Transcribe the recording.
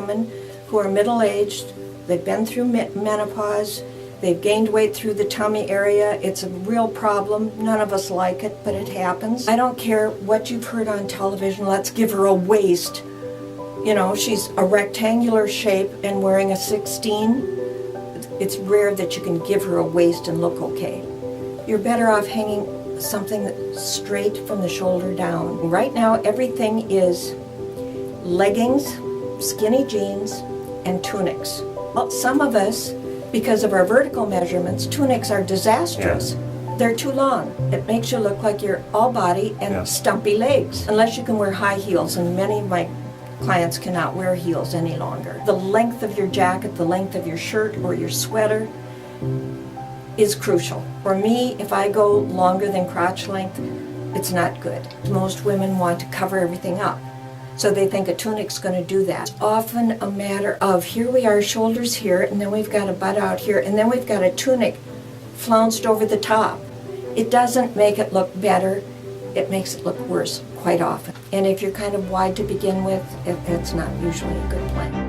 women who are middle-aged, they've been through menopause, they've gained weight through the tummy area. It's a real problem. None of us like it, but it happens. I don't care what you've heard on television, let's give her a waist. You know, she's a rectangular shape and wearing a 16. It's rare that you can give her a waist and look okay. You're better off hanging something that's straight from the shoulder down. Right now, everything is leggings, skinny jeans, and tunics. Well, some of us, because of our vertical measurements, tunics are disastrous. Yeah. They're too long. It makes you look like you're all body and stumpy legs, unless you can wear high heels, and many of my clients cannot wear heels any longer. The length of your jacket, the length of your shirt or your sweater is crucial. For me, if I go longer than crotch length, it's not good. Most women want to cover everything up, so they think a tunic's going to do that. It's often a matter of, here we are, shoulders here, and then we've got a butt out here, and then we've got a tunic flounced over the top. It doesn't make it look better, it makes it look worse quite often. And if you're kind of wide to begin with, it's not usually a good plan.